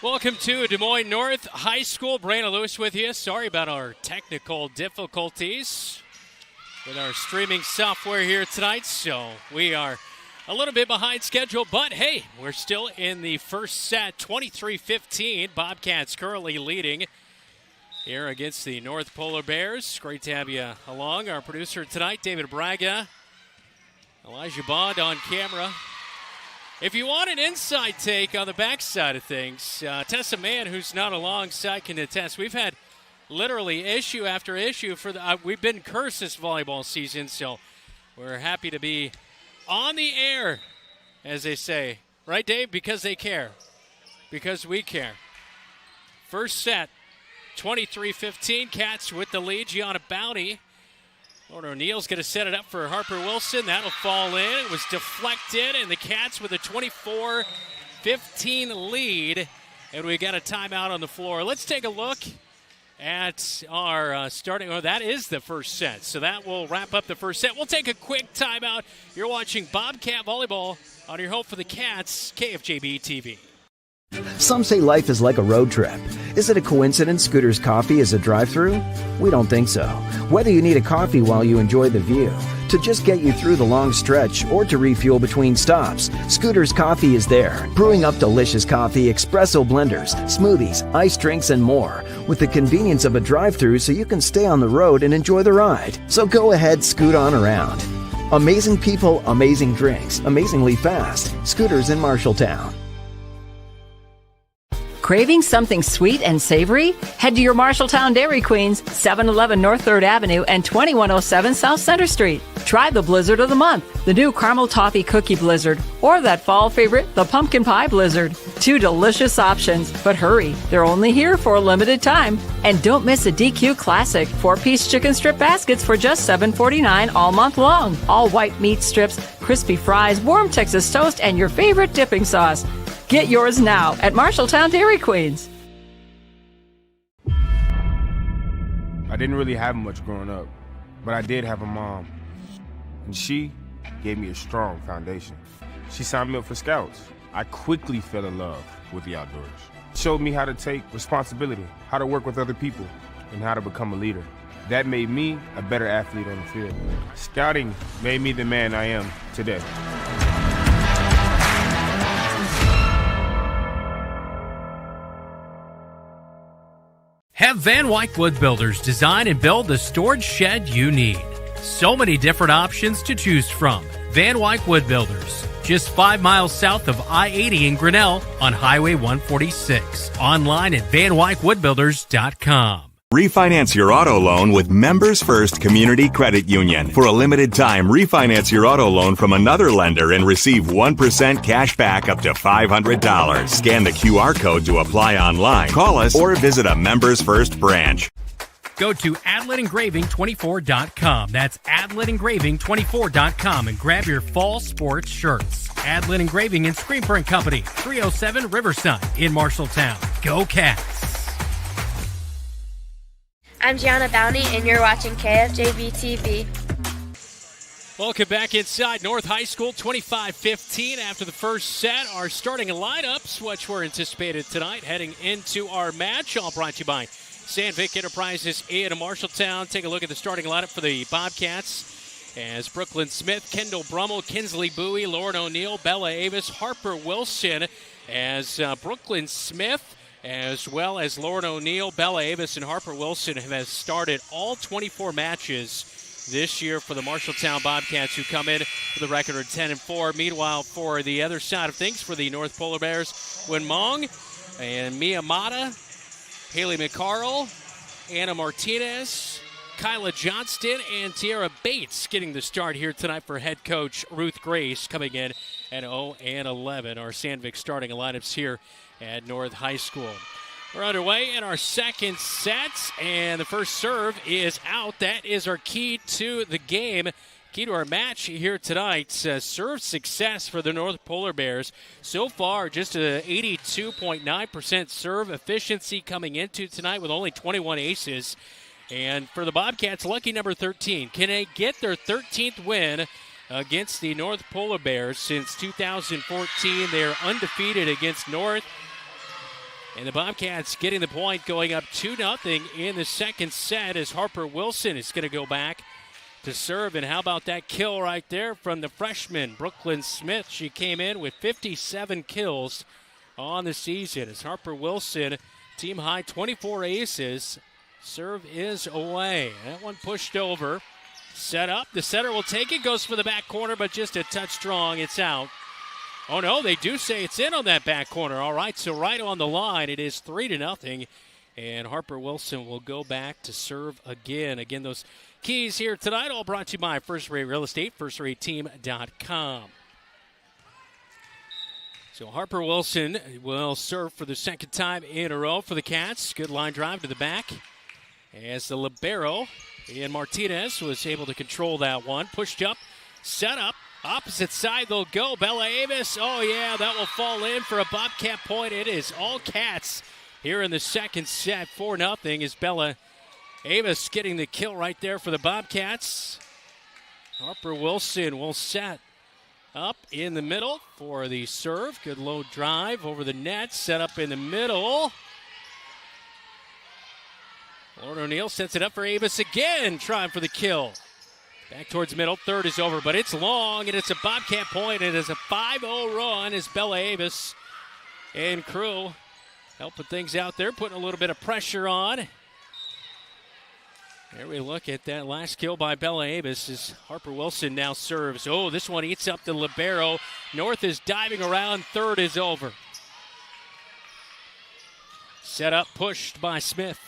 Welcome to Des Moines North High School. Brandon Lewis with you. Sorry about our technical difficulties with our streaming software here tonight. So we are a little bit behind schedule, but hey, we're still in the first set, 23-15. Bobcats currently leading here against the North Polar Bears. Great to have you along. Our producer tonight, David Braga, Elijah Bond on camera. If you want an inside take on the backside of things, Tessa Mann, who's not alongside, can attest. We've had literally issue after issue we've been cursed this volleyball season, so we're happy to be on the air, as they say. Right, Dave? Because they care. Because we care. First set, 23-15. Cats with the lead. Gianna Bounty. Lord O'Neill's going to set it up for Harper Wilson. That'll fall in. It was deflected, and the Cats with a 24-15 lead. And we got a timeout on the floor. Let's take a look at our starting. Oh, that is the first set. So that will wrap up the first set. We'll take a quick timeout. You're watching Bobcat Volleyball on your home for the Cats, KFJB-TV. Some say life is like a road trip. Is it a coincidence Scooter's Coffee is a drive-thru? We don't think so. Whether you need a coffee while you enjoy the view, to just get you through the long stretch, or to refuel between stops, Scooter's Coffee is there, brewing up delicious coffee, espresso blenders, smoothies, iced drinks, and more, with the convenience of a drive-thru so you can stay on the road and enjoy the ride. So go ahead, scoot on around. Amazing people, amazing drinks, amazingly fast. Scooters in Marshalltown. Craving something sweet and savory? Head to your Marshalltown Dairy Queens, 711 North 3rd Avenue and 2107 South Center Street. Try the Blizzard of the Month, the new Caramel Toffee Cookie Blizzard, or that fall favorite, the Pumpkin Pie Blizzard. 2 delicious options, but hurry, they're only here for a limited time. And don't miss a DQ Classic, 4-piece chicken strip baskets for just $7.49 all month long. All white meat strips, crispy fries, warm Texas toast, and your favorite dipping sauce. Get yours now at Marshalltown Dairy Queens. I didn't really have much growing up, but I did have a mom. And she gave me a strong foundation. She signed me up for Scouts. I quickly fell in love with the outdoors. Showed me how to take responsibility, how to work with other people, and how to become a leader. That made me a better athlete on the field. Scouting made me the man I am today. Have Van Wyck Wood Builders design and build the storage shed you need. So many different options to choose from. Van Wyck Wood Builders, just 5 miles south of I-80 in Grinnell on Highway 146. Online at vanwyckwoodbuilders.com. Refinance your auto loan with Members First Community Credit Union. For a limited time, refinance your auto loan from another lender and receive 1% cash back up to $500. Scan the QR code to apply online. Call us or visit a Members First branch. Go to adletengraving24.com. That's adletengraving24.com and grab your fall sports shirts. Adlet Engraving and Screen Print Company, 307 Riverside in Marshalltown. Go Cats! I'm Gianna Bounty, and you're watching KFJB-TV. Welcome back inside North High School, 25-15 after the first set. Our starting lineups, which were anticipated tonight, heading into our match, all brought to you by Sandvik Enterprises in Marshalltown. Take a look at the starting lineup for the Bobcats as Brooklyn Smith, Kendall Brummel, Kinsley Bowie, Lauren O'Neill, Bella Avis, Harper Wilson as Brooklyn Smith, as well as Lauren O'Neill, Bella Avis, and Harper Wilson have started all 24 matches this year for the Marshalltown Bobcats, who come in with a record of 10-4. Meanwhile, for the other side of things, for the North Polar Bears, Win Mong and Mia Mata, Haley McCarl, Anna Martinez, Kyla Johnston, and Tiara Bates getting the start here tonight for head coach Ruth Grace, coming in at 0-11. Our Sandvik starting lineups here at North High School. We're underway in our second set, and the first serve is out. That is our key to the game, key to our match here tonight. Serve success for the North Polar Bears. So far, just a 82.9% serve efficiency coming into tonight with only 21 aces. And for the Bobcats, lucky number 13. Can they get their 13th win against the North Polar Bears since 2014? They're undefeated against North. And the Bobcats getting the point, going up 2-0 in the second set as Harper Wilson is going to go back to serve. And how about that kill right there from the freshman, Brooklyn Smith? She came in with 57 kills on the season as Harper Wilson, team high 24 aces. Serve is away. That one pushed over. Set up. The setter will take it. Goes for the back corner, but just a touch strong. It's out. Oh, no, they do say it's in on that back corner. All right, so right on the line, it is 3-0. And Harper Wilson will go back to serve again. Again, those keys here tonight, all brought to you by First Rate Real Estate, FirstRateTeam.com. So Harper Wilson will serve for the second time in a row for the Cats. Good line drive to the back as the libero, Ian Martinez, was able to control that one. Pushed up, set up. Opposite side they'll go. Bella Avis, oh yeah, that will fall in for a Bobcat point. It is all Cats here in the second set. 4-0 is Bella Avis getting the kill right there for the Bobcats. Harper Wilson will set up in the middle for the serve. Good low drive over the net, set up in the middle. Lauren O'Neill sets it up for Avis again, trying for the kill. Back towards middle, third is over, but it's long, and it's a Bobcat point. It is a 5-0 run as Bella Avis and crew helping things out there, putting a little bit of pressure on. There we look at that last kill by Bella Avis as Harper Wilson now serves. Oh, this one eats up the libero. North is diving around, third is over. Set up, pushed by Smith.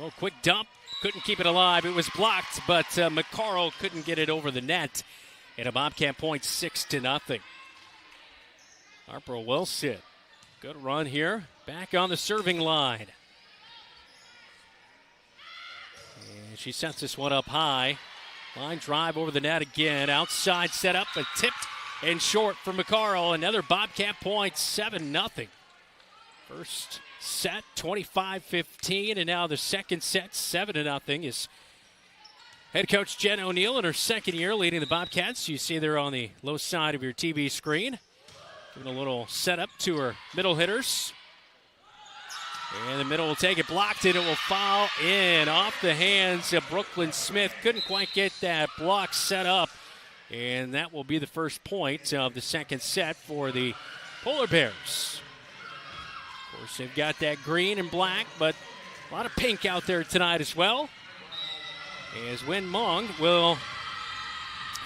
Oh, quick dump. Couldn't keep it alive. It was blocked, but McCarl couldn't get it over the net. And a Bobcat point, 6-0. Harper Wilson, good run here. Back on the serving line. And she sets this one up high. Line drive over the net again. Outside set up, but tipped and short for McCarl. Another Bobcat point, 7-0. First set, 25-15, and now the second set, 7-0, is head coach Jen O'Neill in her second year leading the Bobcats. You see there on the low side of your TV screen. Giving a little setup to her middle hitters. And the middle will take it, blocked it, it will foul in off the hands of Brooklyn Smith. Couldn't quite get that block set up, and that will be the first point of the second set for the Polar Bears. Of course, they've got that green and black, but a lot of pink out there tonight as well. As Win Mong will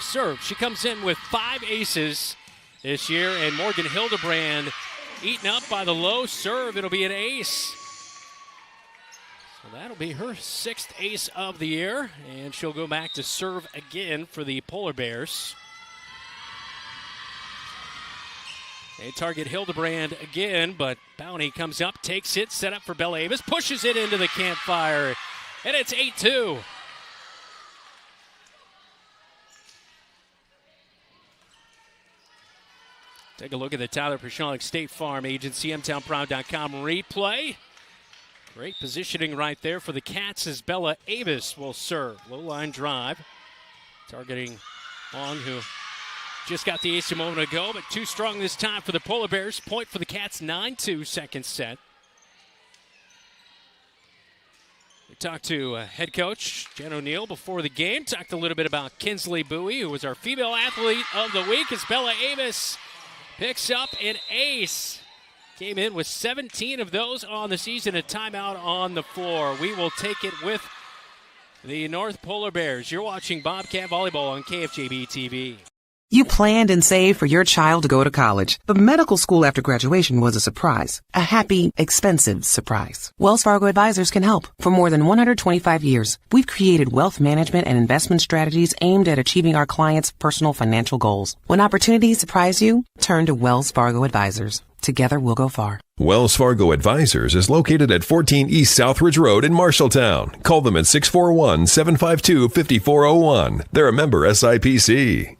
serve. She comes in with 5 aces this year, and Morgan Hildebrand eaten up by the low serve. It'll be an ace. So that'll be her 6th ace of the year, and she'll go back to serve again for the Polar Bears. They target Hildebrand again, but Bounty comes up, takes it, set up for Bella Avis, pushes it into the campfire, and it's 8-2. Take a look at the Tyler Pashonic State Farm Agency, mtownproud.com replay. Great positioning right there for the Cats as Bella Avis will serve. Low line drive, targeting Long, who just got the ace a moment ago, but too strong this time for the Polar Bears. Point for the Cats, 9-2 second set. We talked to head coach Jen O'Neill before the game. Talked a little bit about Kinsley Bowie, who was our female athlete of the week, as Bella Avis picks up an ace. Came in with 17 of those on the season, a timeout on the floor. We will take it with the North Polar Bears. You're watching Bobcat Volleyball on KFJB-TV. You planned and saved for your child to go to college, but medical school after graduation was a surprise. A happy, expensive surprise. Wells Fargo Advisors can help. For more than 125 years, we've created wealth management and investment strategies aimed at achieving our clients' personal financial goals. When opportunities surprise you, turn to Wells Fargo Advisors. Together we'll go far. Wells Fargo Advisors is located at 14 East Southridge Road in Marshalltown. Call them at 641-752-5401. They're a member SIPC.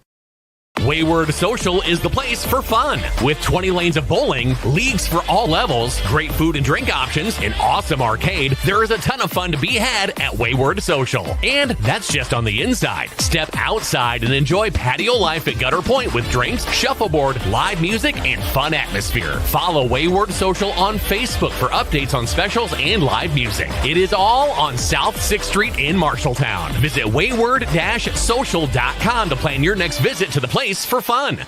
Wayward Social is the place for fun. With 20 lanes of bowling, leagues for all levels, great food and drink options, an awesome arcade, there is a ton of fun to be had at Wayward Social. And that's just on the inside. Step outside and enjoy patio life at Gutter Point with drinks, shuffleboard, live music, and fun atmosphere. Follow Wayward Social on Facebook for updates on specials and live music. It is all on South 6th Street in Marshalltown. Visit wayward-social.com to plan your next visit to the place for fun.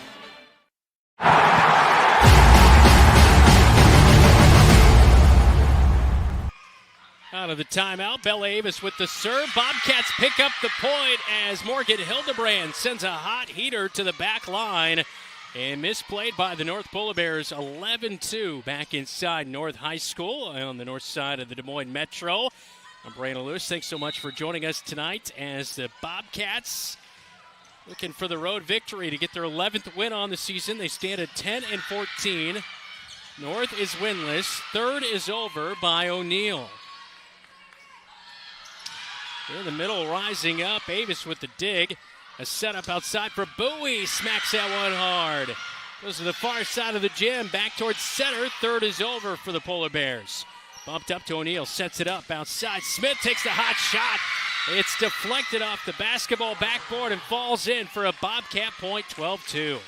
Out of the timeout, Bella Avis with the serve. Bobcats pick up the point as Morgan Hildebrand sends a hot heater to the back line. And misplayed by the North Polar Bears, 11-2 back inside North High School on the north side of the Des Moines Metro. I'm Brandon Lewis. Thanks so much for joining us tonight as the Bobcats looking for the road victory to get their 11th win on the season. They stand at 10-14. North is winless. Third is over by O'Neill. In the middle, rising up. Avis with the dig. A setup outside for Bowie. Smacks that one hard. Goes to the far side of the gym. Back towards center. Third is over for the Polar Bears. Bumped up to O'Neill. Sets it up outside. Smith takes the hot shot. It's deflected off the basketball backboard and falls in for a Bobcat point, 12-2.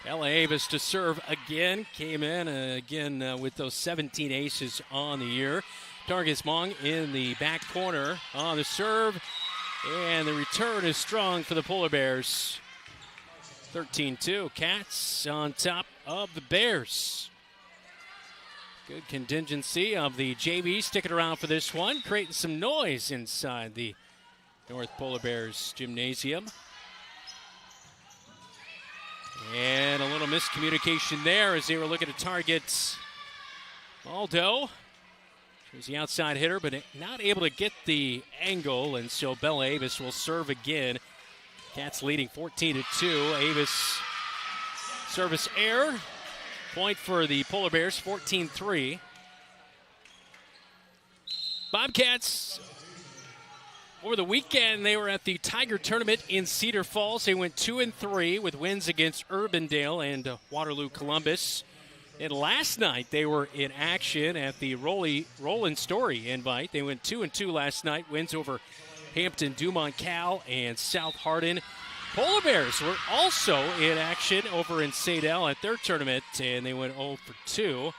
Bella Avis to serve again. Came in again with those 17 aces on the year. Targets Mong in the back corner on the serve. And the return is strong for the Polar Bears. 13-2. Cats on top of the Bears. Good contingency of the JV sticking around for this one. Creating some noise inside the North Polar Bears gymnasium. And a little miscommunication there as they were looking to target Aldo. She was the outside hitter, but not able to get the angle, and so Bella Avis will serve again. Cats leading 14-2. Avis service error. Point for the Polar Bears, 14-3. Bobcats, over the weekend, they were at the Tiger Tournament in Cedar Falls. They went 2-3 with wins against Urbandale and Waterloo Columbus. And last night, they were in action at the Roland Story invite. They went 2-2 last night. Wins over Hampton, Dumont Cal, and South Hardin. Polar Bears were also in action over in Sadell at their tournament, and they went 0-2.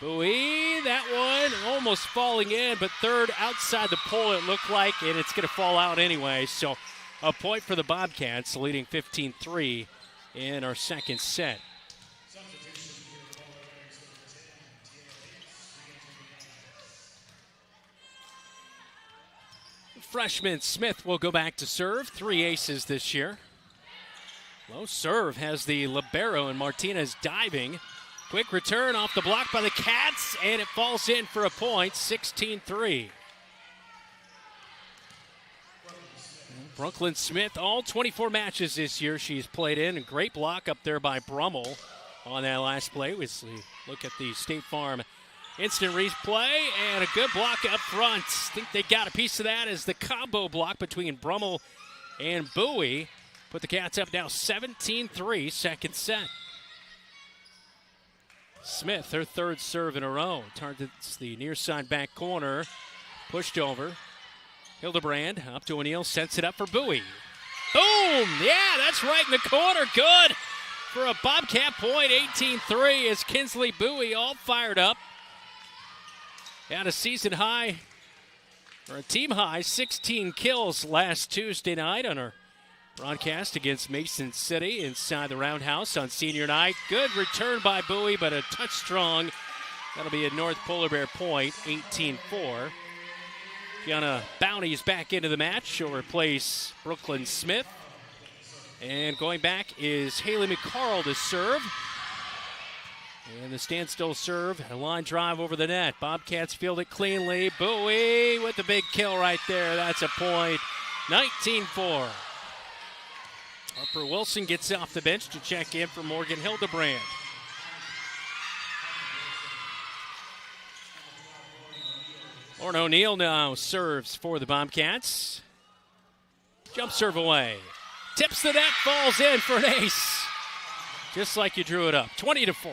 Bowie, that one almost falling in, but third outside the pole it looked like, and it's going to fall out anyway. So a point for the Bobcats, leading 15-3 in our second set. Freshman Smith will go back to serve. 3 aces this year. Low serve has the libero and Martinez diving. Quick return off the block by the Cats, and it falls in for a point, 16-3. Brooklyn Smith, all 24 matches this year she's played in. A great block up there by Brummel on that last play. We look at the State Farm instant replay, and a good block up front. I think they got a piece of that as the combo block between Brummel and Bowie put the Cats up now 17-3, second set. Smith, her third serve in a row. Targets the near side back corner. Pushed over. Hildebrand up to O'Neill, sets it up for Bowie. Boom! Yeah, that's right in the corner. Good for a Bobcat point, 18-3 as Kinsley Bowie all fired up. Had a season high, or a team high, 16 kills last Tuesday night on our broadcast against Mason City inside the Roundhouse on senior night. Good return by Bowie, but a touch strong. That'll be a North Polar Bear point, 18-4. Gianna Bounty's back into the match. She'll replace Brooklyn Smith. And going back is Haley McCarl to serve. And the standstill serve, a line drive over the net. Bobcats field it cleanly. Bowie with the big kill right there. That's a point, 19-4. Harper Wilson gets off the bench to check in for Morgan Hildebrand. Lauren O'Neill now serves for the Bobcats. Jump serve away. Tips the net, falls in for an ace. Just like you drew it up. 20-4.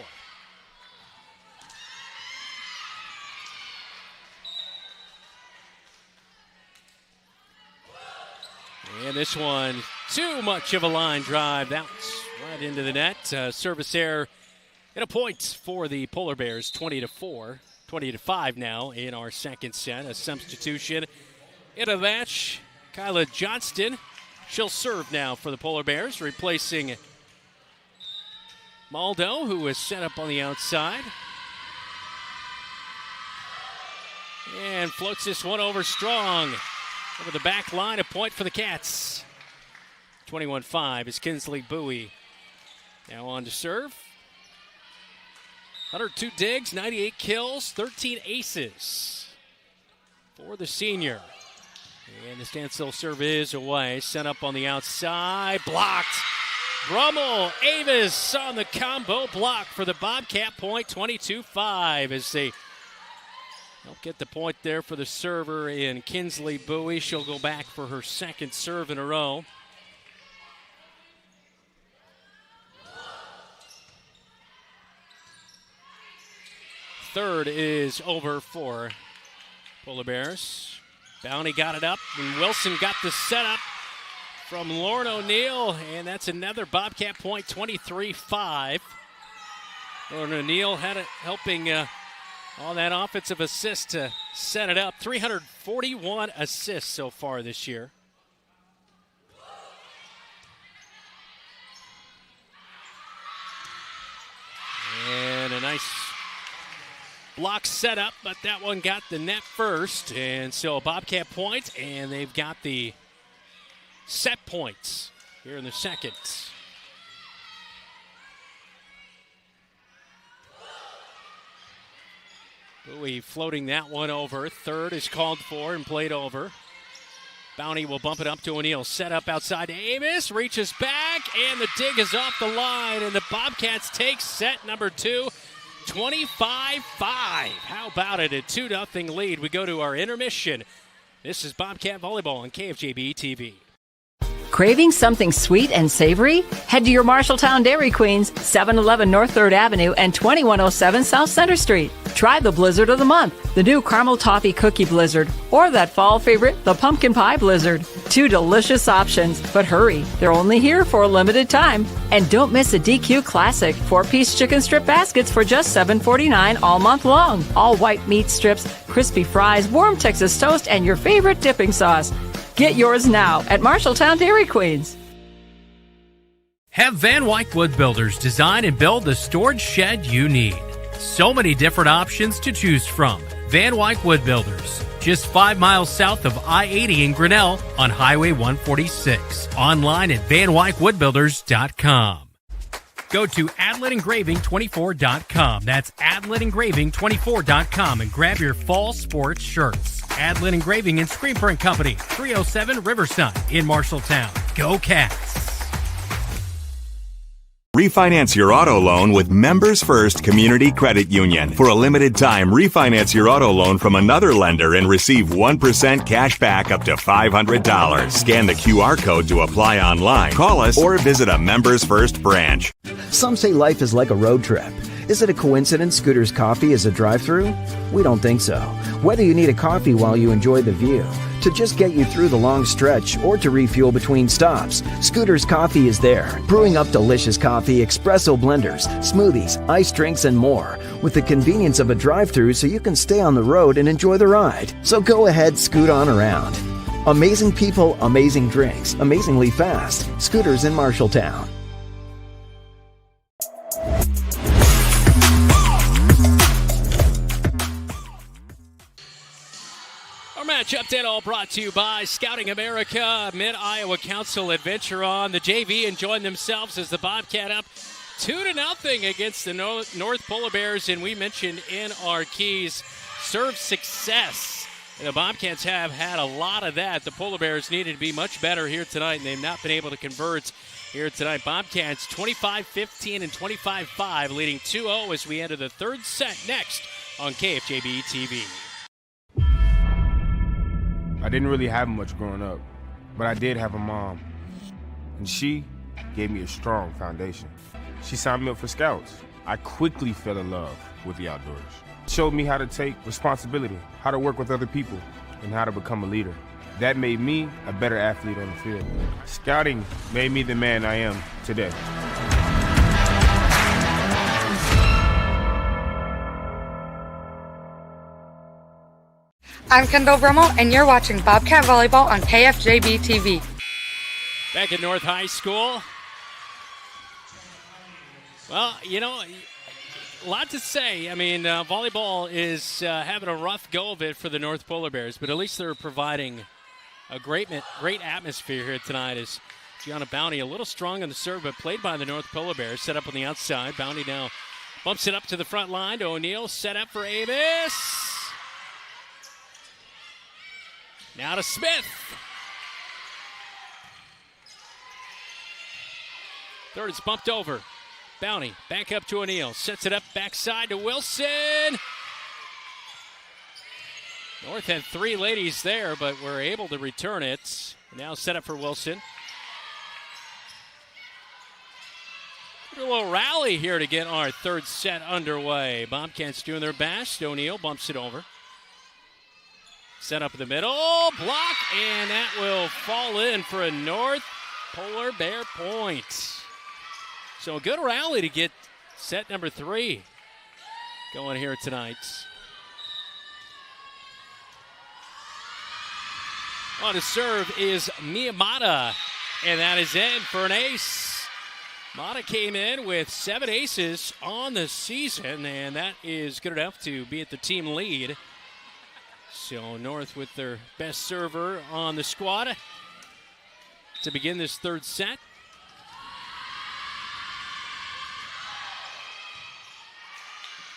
And this one, too much of a line drive. That's right into the net. Service error and a point for the Polar Bears. 20-4. 20-5 now in our second set. A substitution into the match. Kyla Johnston. She'll serve now for the Polar Bears, replacing Maldo, who is set up on the outside. And floats this one over strong. Over the back line, a point for the Cats. 21-5 is Kinsley Bowie. Now on to serve. 102 digs, 98 kills, 13 aces for the senior. And the standstill serve is away. Sent up on the outside. Blocked. Brummel, Avis on the combo block for the Bobcat point. 22-5 as they help get the point there for the server in Kinsley Bowie. She'll go back for her second serve in a row. Third is over for Polar Bears. Bounty got it up, and Wilson got the setup from Lauren O'Neill, and that's another Bobcat point, 23-5. Lauren O'Neill had it helping on that offensive assist to set it up. 341 assists so far this year. And a nice block set up, but that one got the net first. And so a Bobcat point, and they've got the set points here in the second. Bowie floating that one over. Third is called for and played over. Bounty will bump it up to O'Neill. Set up outside to Amos. Reaches back, and the dig is off the line. And the Bobcats take set number 2. 25-5. How about it? A 2-0 lead. We go to our intermission. This is Bobcat Volleyball on KFJB-TV. Craving something sweet and savory? Head to your Marshalltown Dairy Queens, 711 North 3rd Avenue and 2107 South Center Street. Try the Blizzard of the Month, the new Caramel Toffee Cookie Blizzard, or that fall favorite, the Pumpkin Pie Blizzard. 2 delicious options, but hurry, they're only here for a limited time. And don't miss a DQ Classic 4-piece chicken strip baskets for just $7.49 all month long. All white meat strips, crispy fries, warm Texas toast, and your favorite dipping sauce. Get yours now at Marshalltown Dairy Queens. Have Van Wyck Wood Builders design and build the storage shed you need. So many different options to choose from. Van Wyck Wood Builders, just 5 miles south of I-80 in Grinnell on Highway 146. Online at vanwyckwoodbuilders.com. Go to AdletEngraving24.com. That's AdletEngraving24.com and grab your fall sports shirts. Adlet Engraving and Screen Print Company, 307 Riverside in Marshalltown. Go Cats! Refinance your auto loan with Members First Community Credit Union. For a limited time, refinance your auto loan from another lender and receive 1% cash back up to $500. Scan the QR code to apply online. Call us or visit a Members First branch. Some say life is like a road trip. Is it a coincidence Scooter's Coffee is a drive-thru? We don't think so. Whether you need a coffee while you enjoy the view, to just get you through the long stretch, or to refuel between stops, Scooter's Coffee is there, brewing up delicious coffee, espresso blenders, smoothies, iced drinks, and more, with the convenience of a drive-thru so you can stay on the road and enjoy the ride. So go ahead, scoot on around. Amazing people, amazing drinks, amazingly fast. Scooters in Marshalltown. Match update all brought to you by Scouting America. Mid-Iowa Council adventure on. The JV enjoying themselves as the Bobcat up 2-0 against the North Polar Bears. And we mentioned in our keys, serve success. And the Bobcats have had a lot of that. The Polar Bears needed to be much better here tonight, and they've not been able to convert here tonight. Bobcats 25-15 and 25-5, leading 2-0 as we enter the third set next on KFJB-TV. I didn't really have much growing up, but I did have a mom. And she gave me a strong foundation. She signed me up for Scouts. I quickly fell in love with the outdoors. Showed me how to take responsibility, how to work with other people, and how to become a leader. That made me a better athlete on the field. Scouting made me the man I am today. I'm Kendall Brummel, and you're watching Bobcat Volleyball on KFJB-TV. Back at North High School. Well, you know, a lot to say. I mean, volleyball is having a rough go of it for the North Polar Bears, but at least they're providing a great atmosphere here tonight. As Gianna Bounty a little strong on the serve, but played by the North Polar Bears. Set up on the outside. Bounty now bumps it up to the front line to O'Neal. Set up for Avis. Now to Smith. Third is bumped over. Bounty back up to O'Neal. Sets it up backside to Wilson. North had three ladies there, but were able to return it. Now set up for Wilson. A little rally here to get our third set underway. Bobcats doing their best. O'Neal bumps it over. Set up in the middle, block, and that will fall in for a North Polar Bear point. So a good rally to get set number 3 going here tonight. On to serve is Miyamata, and that is in for an ace. Mata came in with 7 aces on the season, and that is good enough to be at the team lead. So North with their best server on the squad to begin this third set.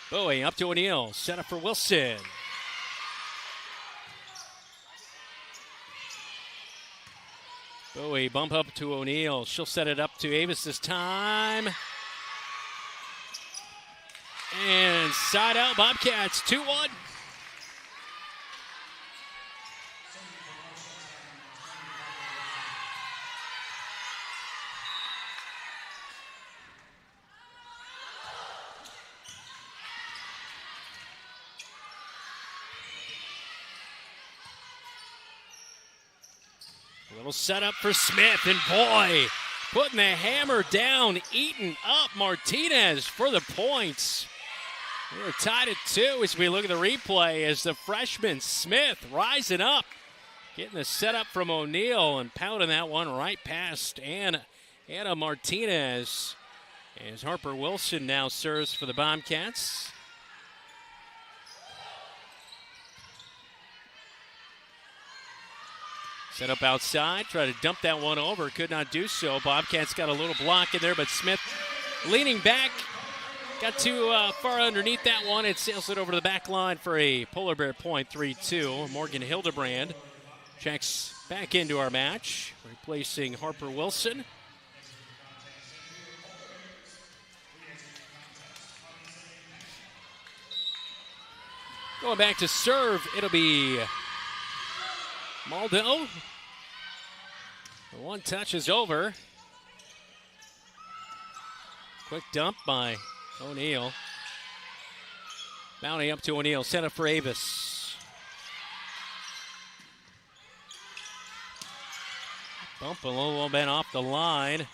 Bowie up to O'Neal, set up for Wilson. Bowie bump up to O'Neal. She'll set it up to Avis this time. And side out Bobcats, 2-1. Little setup for Smith, and boy, putting the hammer down, eating up Martinez for the points. We're tied at 2 as we look at the replay as the freshman Smith rising up, getting the setup from O'Neal and pounding that one right past Anna Martinez. As Harper Wilson now serves for the Bobcats. Set up outside, try to dump that one over, could not do so. Bobcats got a little block in there, but Smith leaning back, got too far underneath that one. It sails it over to the back line for a Polar Bear point, 3-2. Morgan Hildebrand checks back into our match, replacing Harper Wilson. Going back to serve, it'll be Maldo. The one touch is over. Quick dump by O'Neal. Bounty up to O'Neal. Set up for Avis. Bump a little bit off the line.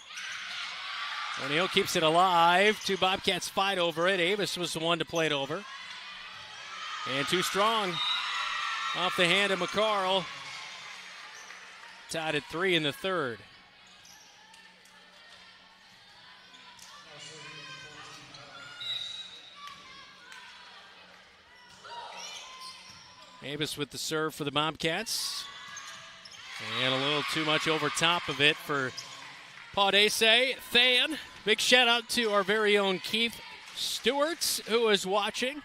O'Neal keeps it alive. 2 Bobcats fight over it. Avis was the one to play it over. And too strong. Off the hand of McCarl. Tied at 3 in the third. Avis with the serve for the Bobcats. And a little too much over top of it for Paudese. Than. Big shout out to our very own Keith Stewart, who is watching.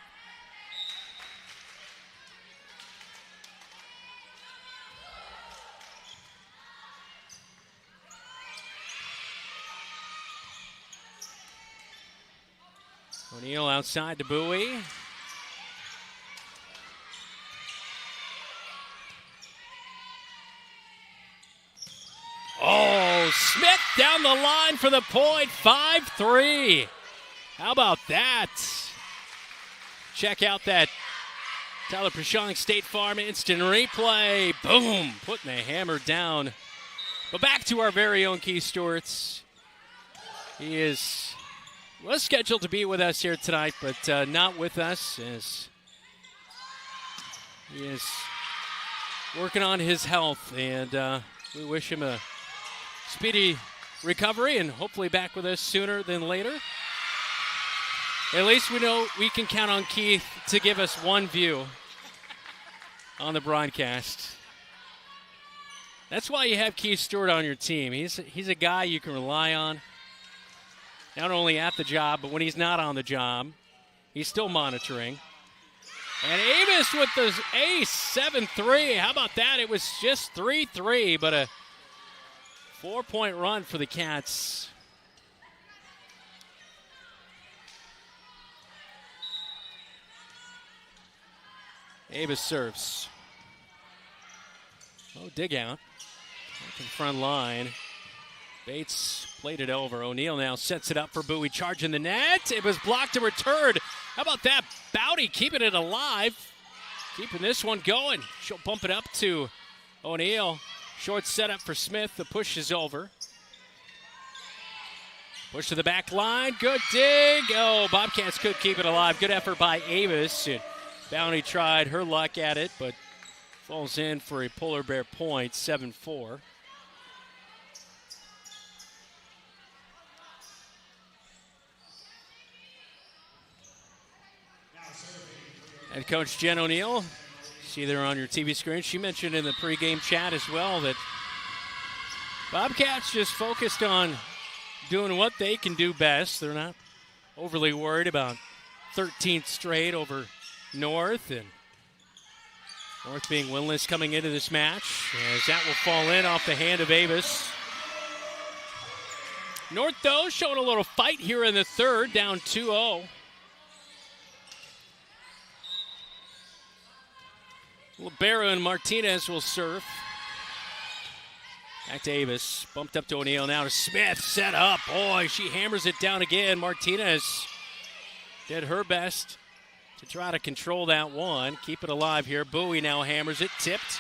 O'Neal outside to Bowie. Smith down the line for the point, 5-3. How about that? Check out that Tyler Prashong State Farm instant replay. Boom, putting the hammer down. But back to our very own Keith Stewart's. He was scheduled to be with us here tonight, but not with us, as he is working on his health, and we wish him a speedy recovery and hopefully back with us sooner than later. At least we know we can count on Keith to give us one view on the broadcast. That's why you have Keith Stewart on your team. He's a guy you can rely on, not only at the job, but when he's not on the job, he's still monitoring. And Avis with the ace, 7-3. How about that? It was just 3-3, but a 4-point run for the Cats. Avis serves. Oh, dig out. Back in front line. Bates played it over. O'Neal now sets it up for Bowie, charging the net. It was blocked and returned. How about that? Bowdy keeping it alive. Keeping this one going. She'll bump it up to O'Neal. Short setup for Smith. The push is over. Push to the back line. Good dig. Oh, Bobcats could keep it alive. Good effort by Avis. And Bounty tried her luck at it, but falls in for a Polar Bear point, 7-4. And Coach Jen O'Neal, see there on your TV screen, she mentioned in the pregame chat as well that Bobcats just focused on doing what they can do best. They're not overly worried about 13th straight over North, and North being winless coming into this match, as that will fall in off the hand of Avis. North, though, showing a little fight here in the third, down 2-0. Libero and Martinez will serve. Back to Avis. Bumped up to O'Neal. Now to Smith. Set up. Boy, she hammers it down again. Martinez did her best to try to control that one. Keep it alive here. Bowie now hammers it. Tipped.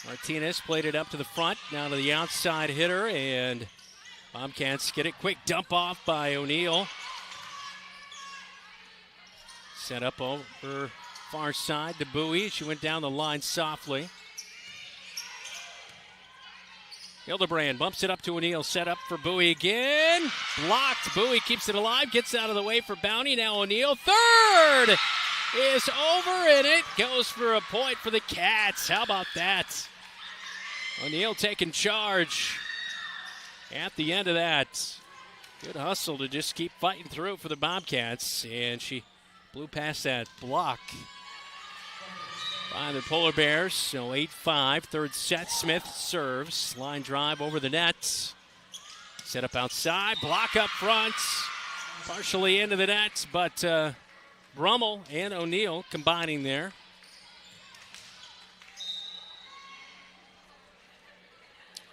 Martinez played it up to the front. Now to the outside hitter. And Bobcats get it. Quick dump off by O'Neal. Set up over far side to Bowie. She went down the line softly. Hildebrand bumps it up to O'Neal. Set up for Bowie again. Blocked. Bowie keeps it alive. Gets out of the way for Bounty. Now O'Neal. Third is over, and it goes for a point for the Cats. How about that? O'Neal taking charge at the end of that. Good hustle to just keep fighting through for the Bobcats. And she blew past that block by the Polar Bears. So 8-5, third set. Smith serves. Line drive over the net. Set up outside. Block up front. Partially into the net, but Brummel and O'Neal combining there.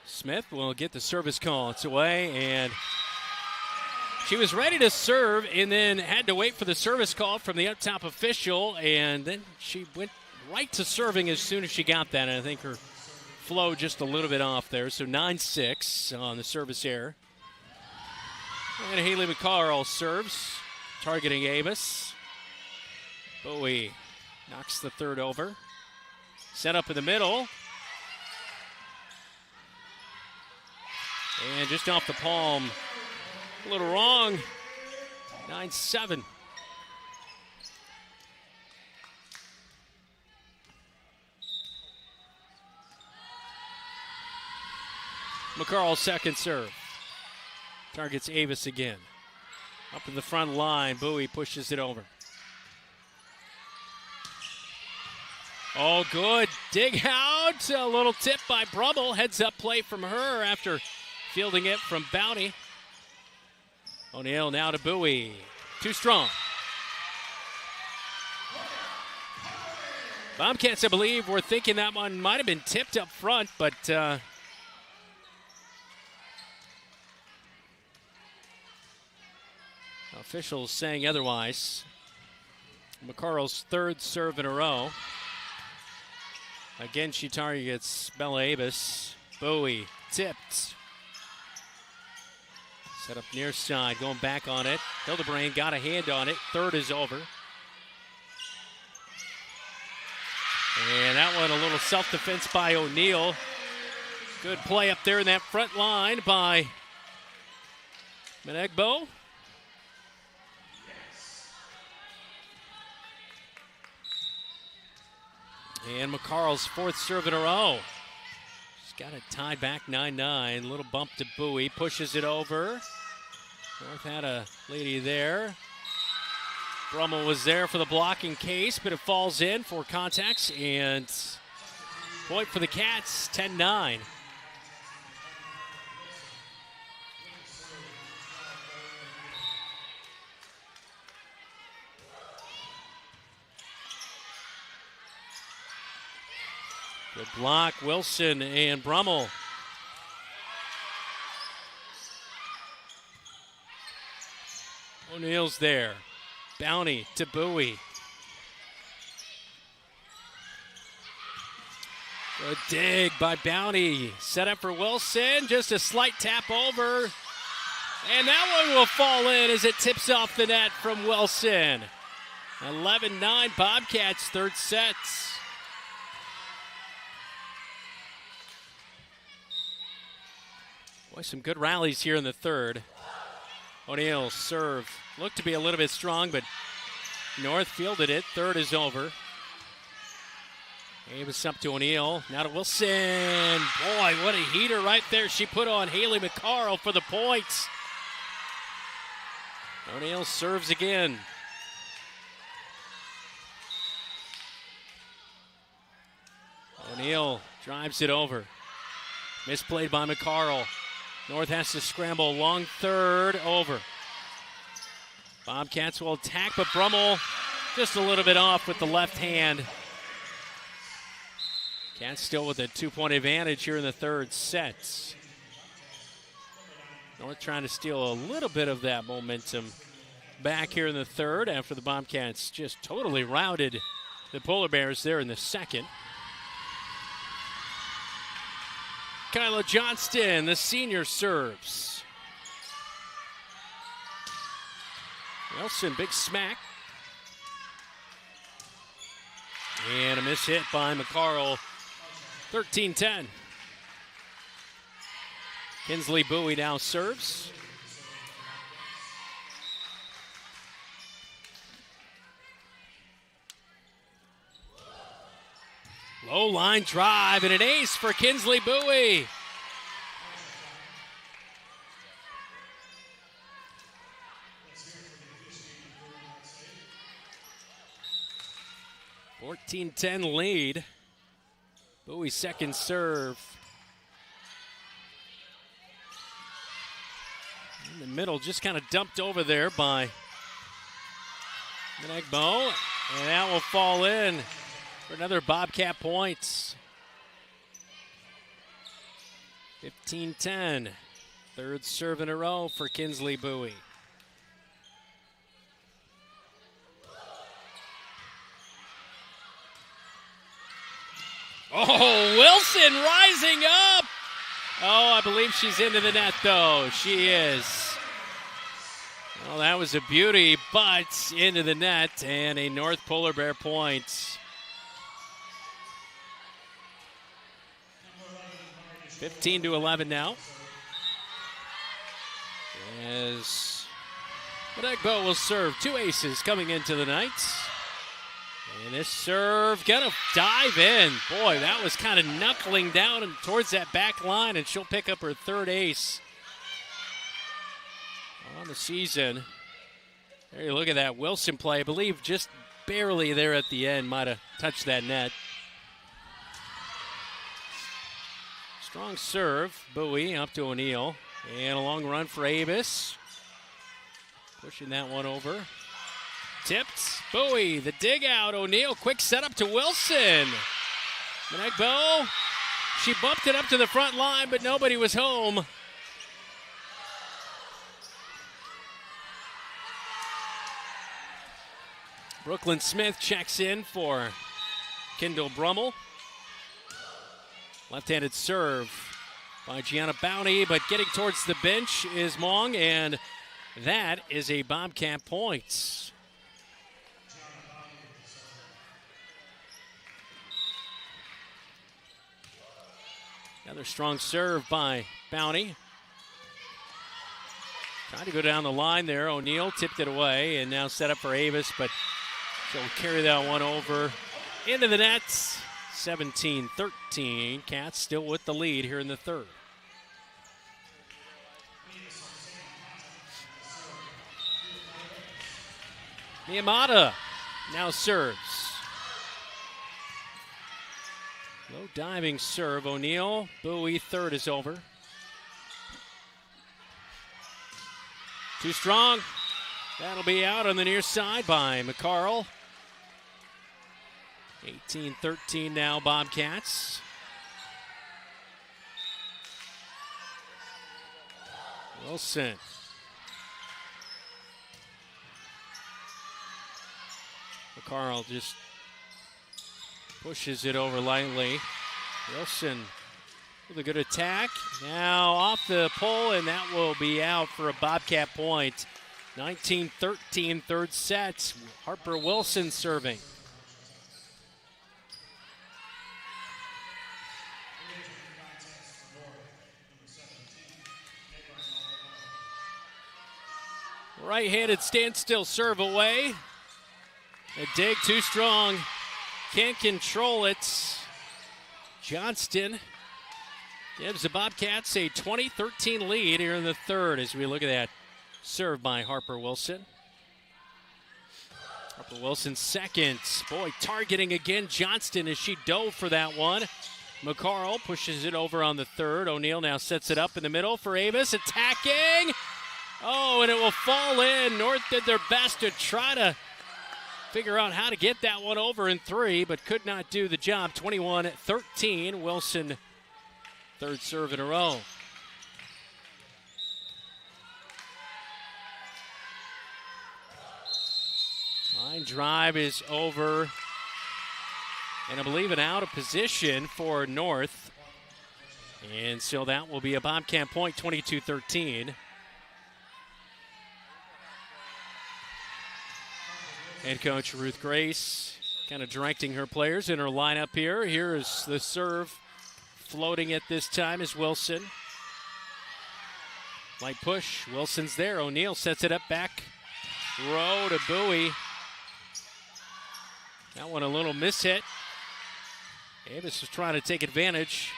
Smith will get the service call. It's away, and she was ready to serve and then had to wait for the service call from the up-top official, and then she went right to serving as soon as she got that, and I think her flow just a little bit off there. So 9-6 on the service error. And Haley McCarl serves, targeting Avis. Bowie knocks the third over. Set up in the middle. And just off the palm. A little wrong. 9-7. McCarl's second serve. Targets Avis again. Up in the front line. Bowie pushes it over. Oh, good. Dig out. A little tip by Brummel. Heads up play from her after fielding it from Bounty. O'Neal now to Bowie. Too strong. Bobcats, I believe, were thinking that one might have been tipped up front, but officials saying otherwise. McCarl's third serve in a row. Again, she targets Bella Avis. Bowie tipped. Set up near side, going back on it. Hildebrand got a hand on it. Third is over. And that one, a little self-defense by O'Neill. Good play up there in that front line by Menegbo. And McCarl's fourth serve in a row. She's got it tied back 9-9. Little bump to Bowie. Pushes it over. North had a lady there. Brummel was there for the blocking case, but it falls in for contacts. And point for the Cats, 10-9. Good block, Wilson and Brummel. O'Neill's there. Bounty to Bowie. Good dig by Bounty. Set up for Wilson. Just a slight tap over. And that one will fall in as it tips off the net from Wilson. 11-9 Bobcats, third set. Boy, some good rallies here in the third. O'Neill's serve looked to be a little bit strong, but North fielded it. Third is over. Avis up to O'Neill. Now to Wilson. Boy, what a heater right there she put on Haley McCarl for the points. O'Neill serves again. O'Neill drives it over. Misplayed by McCarl. North has to scramble long third over. Bobcats will attack, but Brummel just a little bit off with the left hand. Cats still with a 2-point advantage here in the third set. North trying to steal a little bit of that momentum back here in the third after the Bobcats just totally routed the Polar Bears there in the second. Kyla Johnston, the senior, serves. Wilson, big smack. And a miss hit by McCarl. 13-10. Kinsley Bowie now serves. Low line drive and an ace for Kinsley Bowie. (14-10) lead. Bowie's second serve. In the middle, just kind of dumped over there by Menegbo, and that will fall in for another Bobcat points. 15-10. Third serve in a row for Kinsley Bowie. Oh, Wilson rising up. Oh, I believe she's into the net, though. She is. Well, that was a beauty, but into the net, and a North Polar Bear point. 15-11 now. As Menegbo will serve. Two aces coming into the night. And this serve gonna dive in. Boy, that was kind of knuckling down and towards that back line, and she'll pick up her third ace on the season. There you look at that Wilson play. I believe just barely there at the end, might have touched that net. Strong serve, Bowie up to O'Neill. And a long run for Avis. Pushing that one over. Tipped, Bowie, the dig out, O'Neill, quick setup to Wilson. Menegbo, she bumped it up to the front line, but nobody was home. Brooklyn Smith checks in for Kendall Brummel. Left-handed serve by Gianna Bounty, but getting towards the bench is Mong, and that is a Bobcat point. Another strong serve by Bounty. Trying to go down the line there. O'Neal tipped it away and now set up for Avis, but she'll carry that one over into the nets. 17-13. Cats still with the lead here in the third. Miyamada now serves. Low diving serve. O'Neal. Bowie third is over. Too strong. That'll be out on the near side by McCarl. 18-13 now, Bobcats. Wilson. McCarl just pushes it over lightly. Wilson with a good attack. Now off the pole, and that will be out for a Bobcat point. 19-13, third set. Harper Wilson serving. Right-handed standstill serve away. A dig too strong. Can't control it. Johnston gives the Bobcats a 20-13 lead here in the third as we look at that serve by Harper Wilson. Harper Wilson second. Boy, targeting again Johnston as she dove for that one. McCarl pushes it over on the third. O'Neal now sets it up in the middle for Avis. Attacking. Oh, and it will fall in. North did their best to try to figure out how to get that one over in three, but could not do the job. 21-13. Wilson, third serve in a row. Line drive is over. And I believe an out of position for North. And so that will be a Bobcat point, 22-13. Head coach Ruth Grace kind of directing her players in her lineup here. Here is the serve floating at this time is Wilson. Light push. Wilson's there. O'Neal sets it up back row to Bowie. That one a little mishit. Davis was trying to take advantage.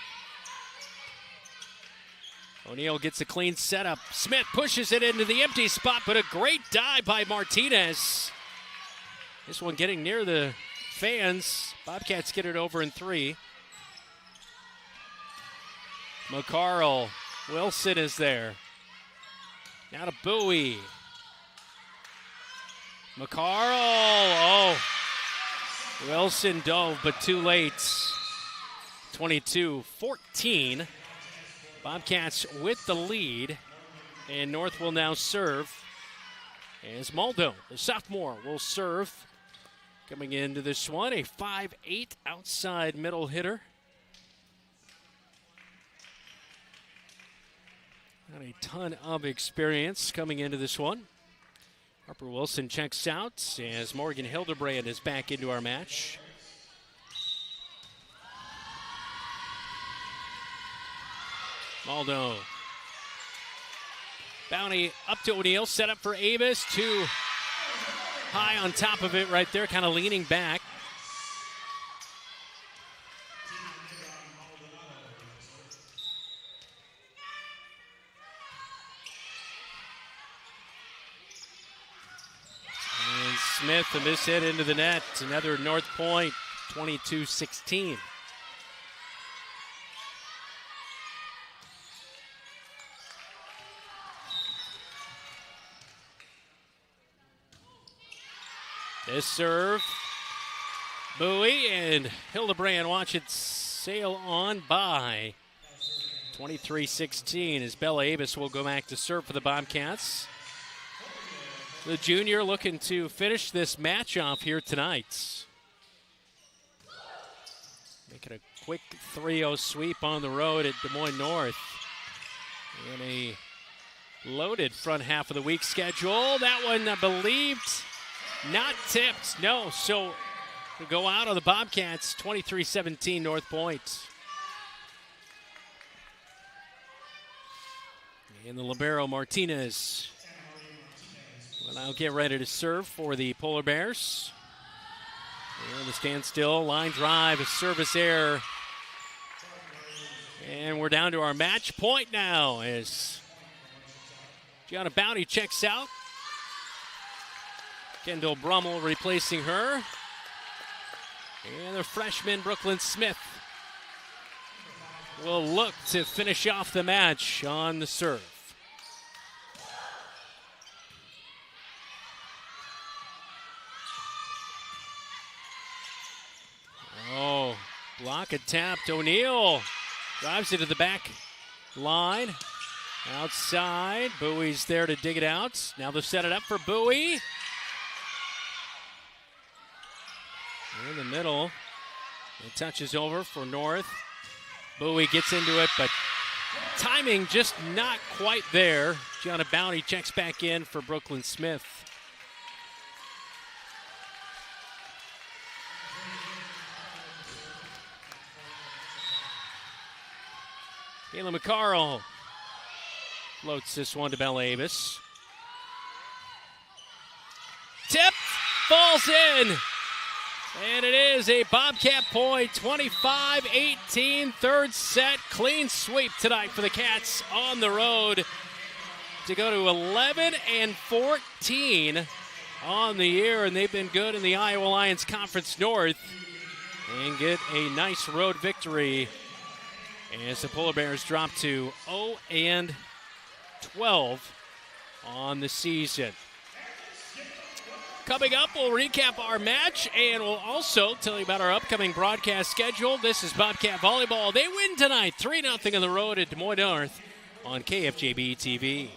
O'Neal gets a clean setup. Smith pushes it into the empty spot, but a great dive by Martinez. This one getting near the fans. Bobcats get it over in three. McCarl. Wilson is there. Now to Bowie. McCarl. Oh. Wilson dove, but too late. 22-14. Bobcats with the lead. And North will now serve. As Maldo, the sophomore, will serve. Coming into this one, a 5'8" outside middle hitter. Not a ton of experience coming into this one. Harper Wilson checks out as Morgan Hildebrand is back into our match. Maldo. Bounty up to O'Neal, set up for Avis. Too high on top of it right there, kind of leaning back. And Smith, a mishit into the net. Another North point, 22-16. This serve, Bowie, and Hildebrand watch it sail on by. 23-16 as Bella Avis will go back to serve for the Bobcats. The junior looking to finish this match off here tonight. Making a quick 3-0 sweep on the road at Des Moines North. And a loaded front half of the week schedule. That one, I believe, not tipped. No, so to go out on the Bobcats, 23-17 North Point. And the libero Martinez will now get ready to serve for the Polar Bears. And the standstill, line drive, a service error. And we're down to our match point now as Gianna Bounty checks out. Kendall Brummel replacing her. And the freshman Brooklyn Smith will look to finish off the match on the serve. Oh, block it tapped. O'Neal drives it to the back line. Outside. Bowie's there to dig it out. Now they'll set it up for Bowie. In the middle. It touches over for North. Bowie gets into it, but timing just not quite there. Gianna Bounty checks back in for Brooklyn Smith. Kayla McCarl floats this one to Bella Avis. Tip falls in. And it is a Bobcat point, 25-18, third set. Clean sweep tonight for the Cats on the road to go to 11-14 on the year. And they've been good in the Iowa Lions Conference North and get a nice road victory as the Polar Bears drop to 0-12 on the season. Coming up, we'll recap our match, and we'll also tell you about our upcoming broadcast schedule. This is Bobcat Volleyball. They win tonight, 3-0 on the road at Des Moines North on KFJB-TV.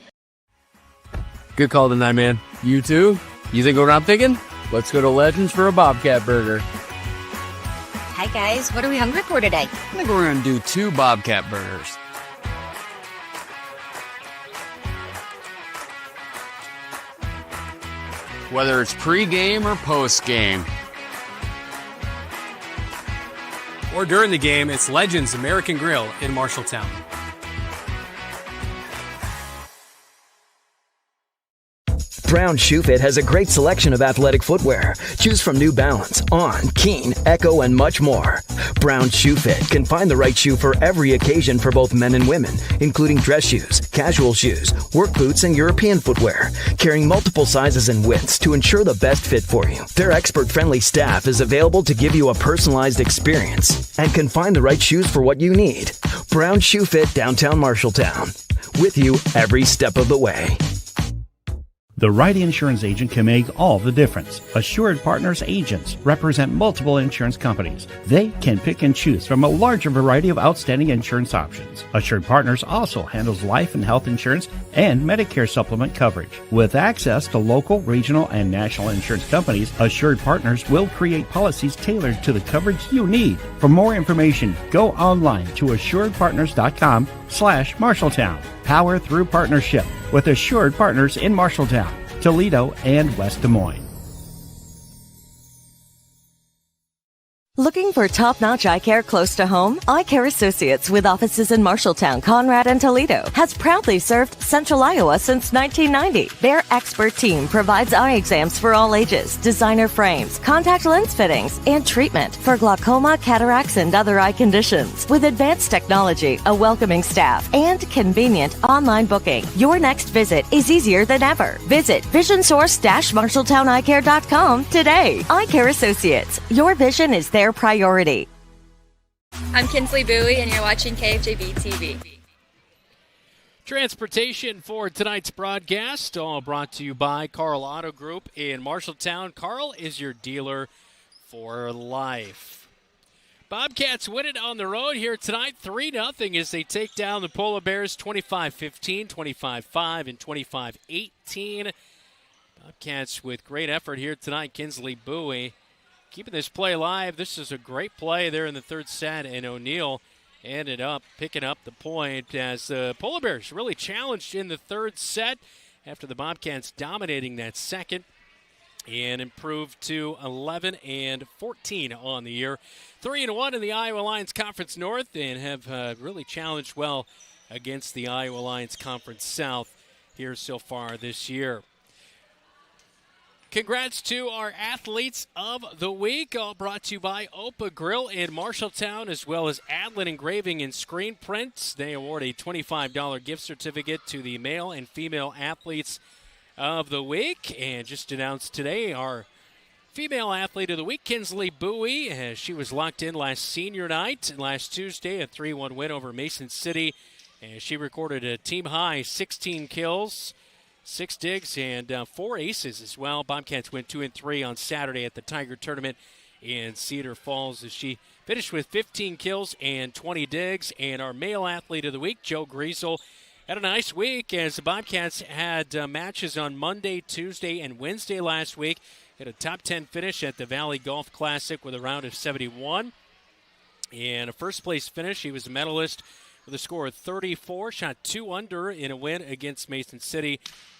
Good call tonight, man. You too? You think what I'm thinking? Let's go to Legends for a Bobcat Burger. Hi, guys. What are we hungry for today? I think we're going to do 2 Bobcat Burgers. Whether it's pre-game or post-game. Or during the game, it's Legends American Grill in Marshalltown. Brown Shoe Fit has a great selection of athletic footwear. Choose from New Balance, On, Keen, Echo, and much more. Brown Shoe Fit can find the right shoe for every occasion for both men and women, including dress shoes, casual shoes, work boots, and European footwear, carrying multiple sizes and widths to ensure the best fit for you. Their expert-friendly staff is available to give you a personalized experience and can find the right shoes for what you need. Brown Shoe Fit, downtown Marshalltown. With you every step of the way. The right insurance agent can make all the difference. Assured Partners agents represent multiple insurance companies. They can pick and choose from a larger variety of outstanding insurance options. Assured Partners also handles life and health insurance and Medicare supplement coverage. With access to local, regional, and national insurance companies, Assured Partners will create policies tailored to the coverage you need. For more information, go online to assuredpartners.com/Marshalltown. Power through partnership with Assured Partners in Marshalltown, Toledo, and West Des Moines. Looking for top-notch eye care close to home? Eye Care Associates, with offices in Marshalltown, Conrad, and Toledo, has proudly served Central Iowa since 1990. Their expert team provides eye exams for all ages, designer frames, contact lens fittings, and treatment for glaucoma, cataracts, and other eye conditions. With advanced technology, a welcoming staff, and convenient online booking, your next visit is easier than ever. Visit VisionSource-MarshalltownEyeCare.com today. Eye Care Associates, your vision is their priority. I'm Kinsley Bowie, and you're watching KFJB-TV. Transportation for tonight's broadcast, all brought to you by Carl Auto Group in Marshalltown. Carl is your dealer for life. Bobcats win it on the road here tonight, 3-0 as they take down the Polar Bears 25-15, 25-5, and 25-18. Bobcats with great effort here tonight. Kinsley Bowie keeping this play alive. This is a great play there in the third set, and O'Neill ended up picking up the point as the Polar Bears really challenged in the third set after the Bobcats dominating that second and improved to 11-14 on the year. 3-1 in the Iowa Lions Conference North, and have really challenged well against the Iowa Lions Conference South here so far this year. Congrats to our athletes of the week, all brought to you by Opa Grill in Marshalltown, as well as Adlin Engraving and Screen Prints. They award a $25 gift certificate to the male and female athletes of the week. And just announced today, our female athlete of the week, Kinsley Bowie, as she was locked in last senior night, last Tuesday, a 3-1 win over Mason City. And she recorded a team-high 16 kills, 6 digs, and 4 aces as well. Bobcats went 2-3 on Saturday at the Tiger Tournament in Cedar Falls as she finished with 15 kills and 20 digs. And our male athlete of the week, Joe Griesel, had a nice week as the Bobcats had matches on Monday, Tuesday, and Wednesday last week. Had a top 10 finish at the Valley Golf Classic with a round of 71. And a first-place finish. He was a medalist with a score of 34, shot 2 under in a win against Mason City,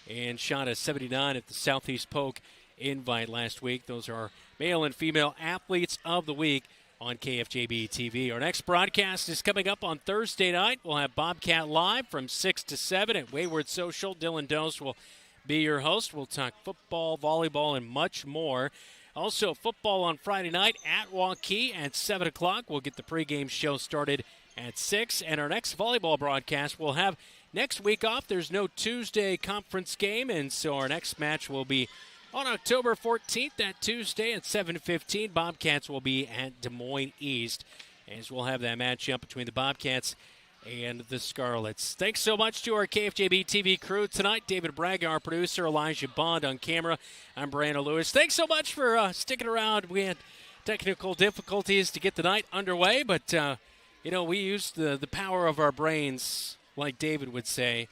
and shot a 79 at the Southeast Polk Invite last week. Those are our male and female athletes of the week on KFJB-TV. Our next broadcast is coming up on Thursday night. We'll have Bobcat Live from 6 to 7 at Wayward Social. Dylan Dose will be your host. We'll talk football, volleyball, and much more. Also, football on Friday night at Waukee at 7 o'clock. We'll get the pregame show started at 6. And our next volleyball broadcast will have next week off. There's no Tuesday conference game, and so our next match will be on October 14th, that Tuesday at 7:15. Bobcats will be at Des Moines East, as we'll have that matchup between the Bobcats and the Scarlets. Thanks so much to our KFJB-TV crew tonight. David Braga, our producer, Elijah Bond on camera. I'm Brandon Lewis. Thanks so much for sticking around. We had technical difficulties to get the night underway, but we used the power of our brains, like David would say,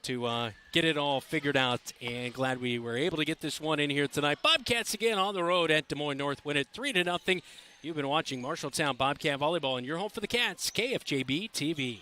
to get it all figured out, and glad we were able to get this one in here tonight. Bobcats again on the road at Des Moines North, win it 3-0. You've been watching Marshalltown Bobcat Volleyball, and your home for the Cats, KFJB-TV.